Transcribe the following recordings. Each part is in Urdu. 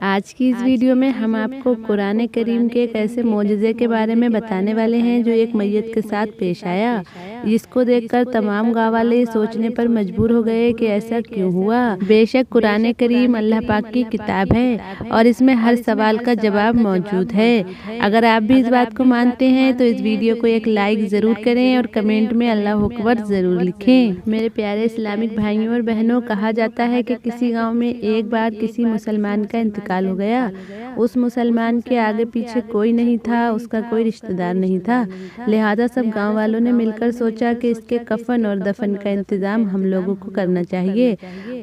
آج کی اس ویڈیو میں ہم آپ کو قرآن کریم کے ایک ایسے معجزے کے بارے میں بتانے والے ہیں جو ایک میت کے ساتھ پیش آیا، جس کو دیکھ کر تمام گاؤں والے سوچنے پر مجبور ہو گئے کہ ایسا کیوں ہوا۔ بے شک قرآن کریم اللہ پاک کی کتاب ہے اور اس میں ہر سوال کا جواب موجود ہے۔ اگر آپ بھی اس بات کو مانتے ہیں تو اس ویڈیو کو ایک لائک ضرور کریں اور کمنٹ میں اللہ اکبر ضرور لکھیں۔ میرے پیارے اسلامک بھائیوں اور بہنوں، کہا جاتا ہے کہ کسی گاؤں میں ایک بار کسی مسلمان کا انتقال ہو گیا۔ اس مسلمان کے آگے پیچھے کوئی نہیں تھا، اس کا کوئی رشتہ دار نہیں تھا، لہذا سب گاؤں والوں نے مل کر سوچا کہ اس کے کفن اور دفن کا انتظام ہم لوگوں کو کرنا چاہیے۔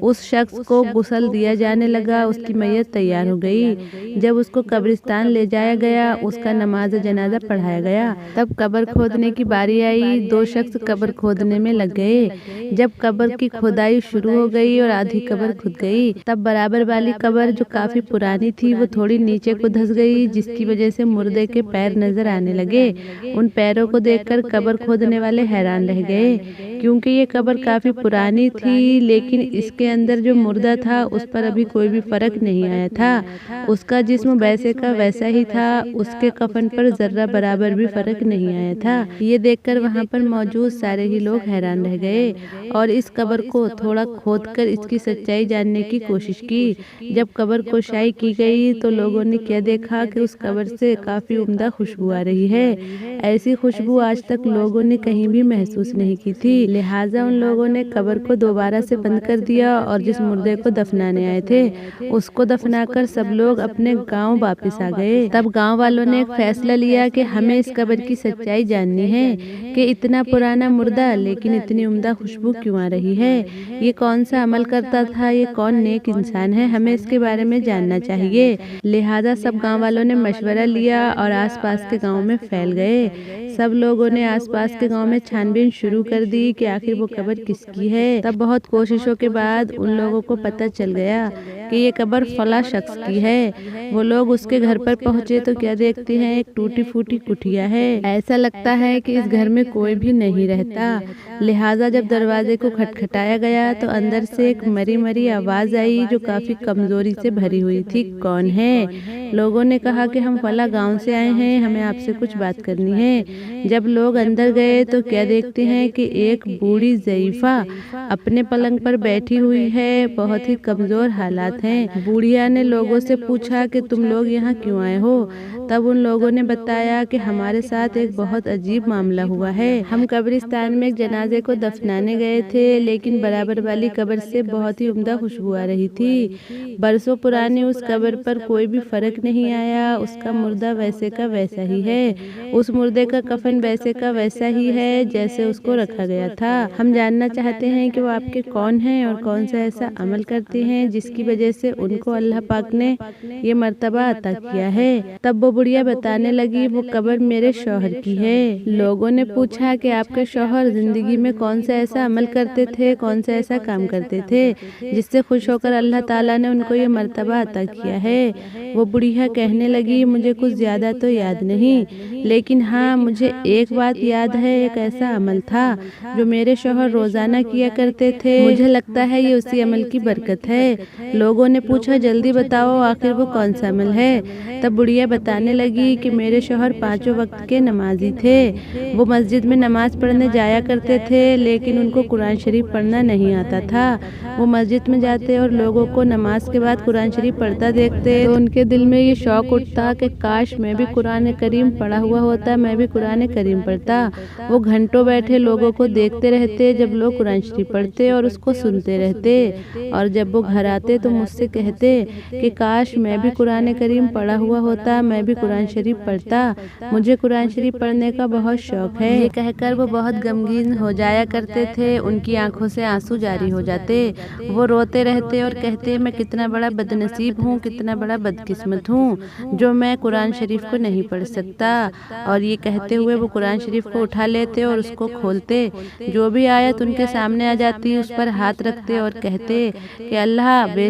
اس شخص کو غسل دیا جانے لگا، اس کی میت تیار ہو گئی۔ جب اس کو قبرستان لے جایا گیا، اس کا نماز جنازہ پڑھایا گیا، تب قبر کھودنے کی باری آئی۔ دو شخص قبر کھودنے میں لگ گئے۔ جب قبر کی کھدائی شروع ہو گئی اور آدھی قبر کھد گئی، تب برابر والی قبر جو کافی پرانی تھی وہ تھوڑی نیچے کو دھس گئی، جس کی وجہ سے مردے کے پیر نظر آنے لگے۔ ان پیروں کو دیکھ کر قبر کھودنے والے حیران رہ گئے، کیونکہ یہ قبر کافی پرانی تھی، لیکن اس کے اندر جو مردہ تھا اس پر ابھی کوئی بھی فرق نہیں آیا تھا۔ اس کا جسم ویسے کا ویسا ہی تھا، اس کے کفن پر ذرہ برابر بھی فرق نہیں آیا تھا۔ یہ دیکھ کر وہاں پر موجود سارے ہی لوگ حیران رہ گئے اور اس قبر کو تھوڑا کھود کر اس کی سچائی جاننے کی کوشش کی۔ جب قبر کشائی کی گئی تو لوگوں نے کیا دیکھا کہ اس قبر سے کافی عمدہ خوشبو آ رہی ہے۔ ایسی خوشبو آج تک لوگوں نے کہیں بھی محسوس نہیں کی تھی، لہٰذا ان لوگوں نے قبر کو دوبارہ سے بند کر دیا اور جس مردے کو دفنانے آئے تھے اس کو دفنا کر سب لوگ اپنے گاؤں واپس آ گئے۔ تب گاؤں والوں نے ایک فیصلہ لیا کہ ہمیں اس قبر کی سچائی جاننی ہے کہ اتنا پرانا مردہ لیکن اتنی عمدہ خوشبو کیوں آ رہی ہے۔ یہ کون سا عمل کرتا تھا، یہ کون نیک انسان ہے، ہمیں اس کے بارے میں جاننا چاہیے۔ لہٰذا سب گاؤں والوں نے مشورہ لیا اور آس پاس کے گاؤں میں پھیل گئے۔ سب لوگوں نے آس پاس کے گاؤں میں چھان بین شروع کر دی کہ آخر وہ قبر کس کی ہے۔ تب بہت کوششوں کے بعد ان لوگوں کو پتہ چل گیا کہ یہ قبر فلاں شخص کی ہے۔ وہ لوگ اس کے گھر پر پہنچے تو کیا دیکھتے ہیں، ایک ٹوٹی پھوٹی کٹھیا ہے۔ ایسا لگتا ہے کہ اس گھر میں کوئی بھی نہیں رہتا۔ لہٰذا جب دروازے کو کھٹکھٹایا گیا تو اندر سے ایک مری مری آواز آئی جو کافی کمزوری سے بھری ہوئی تھی، کون ہے؟ لوگوں نے کہا کہ ہم فلاں گاؤں سے آئے ہیں، ہمیں آپ سے کچھ بات کرنی ہے۔ جب لوگ اندر گئے تو کیا دیکھتے ہیں کہ ایک بوڑھی ضعیفہ اپنے پلنگ پر بیٹھی ہوئی ہے، بہت ہی کمزور حالات ہیں۔ بوڑھیا نے لوگوں سے پوچھا کہ تم لوگ یہاں کیوں آئے ہو؟ تب ان لوگوں نے بتایا کہ ہمارے ساتھ ایک بہت عجیب معاملہ ہوا ہے۔ ہم قبرستان میں ایک جنازے کو دفنانے گئے تھے، لیکن برابر والی قبر سے بہت ہی عمدہ خوشبو آ رہی تھی۔ برسوں پرانی اس قبر پر کوئی بھی فرق نہیں آیا، اس کا مردہ ویسے کا ویسا ہی ہے، اس مردے کا کفن ویسے کا ویسا ہی ہے جیسے اس کو رکھا گیا تھا۔ ہم جاننا چاہتے ہیں کہ وہ آپ کے کون ہیں اور کون سا ایسا عمل کرتے ہیں جس کی وجہ سے ان کو اللہ پاک نے یہ مرتبہ عطا کیا ہے۔ تب وہ بڑھیا بتانے لگی، وہ قبر میرے شوہر کی ہے۔ لوگوں نے پوچھا کہ آپ کے شوہر زندگی میں کون سا ایسا عمل کرتے تھے، کون سا ایسا کام کرتے تھے جس سے خوش ہو کر اللہ تعالیٰ نے ان کو یہ مرتبہ عطا کیا ہے۔ وہ بڑھیا کہنے لگی، مجھے کچھ زیادہ تو یاد نہیں، لیکن ہاں مجھے ایک بات یاد ہے، ایک ایسا عمل تھا جو میرے شوہر روزانہ کیا کرتے تھے، مجھے لگتا ہے یہ اسی عمل کی برکت ہے۔ لوگوں نے پوچھا جلدی بتاؤ آخر وہ کون سا عمل ہے۔ تب بڑھیا بتانے لگی کہ میرے شوہر پانچوں وقت کے نمازی تھے، وہ مسجد میں نماز پڑھنے جایا کرتے تھے، لیکن ان کو قرآن شریف پڑھنا نہیں آتا تھا۔ وہ مسجد میں جاتے اور لوگوں کو نماز کے بعد قرآن شریف پڑھتا دیکھتے تو ان کے دل میں یہ شوق اٹھتا کہ کاش میں بھی قرآن کریم پڑھا ہوا ہوتا، میں بھی قرآن کریم پڑھتا۔ وہ گھنٹوں بیٹھے لوگوں کو دیکھتے رہتے جب لوگ قرآن شریف پڑھتے اور اس کو سنتے رہتے، اور جب وہ گھر آتے تو مجھ سے کہتے کہ کاش میں بھی قرآن کریم پڑھا ہوا ہوتا، میں بھی قرآن شریف پڑھتا، مجھے قرآن شریف پڑھنے کا بہت شوق ہے۔ یہ کہہ کر وہ بہت غمگین ہو جایا کرتے تھے، ان کی آنکھوں سے آنسو جاری ہو جاتے، وہ روتے رہتے اور کہتے میں کتنا بڑا بد نصیب ہوں، کتنا بڑا بدقسمت ہوں جو میں قرآن شریف کو نہیں پڑھ سکتا۔ اور یہ کہتے ہوئے وہ قرآن شریف کو اٹھا لیتے اور اس کو کھولتے، جو بھی آیت ان کے سامنے آ جاتی اس پر ہاتھ رکھتے اور کہتے کہ اللہ بے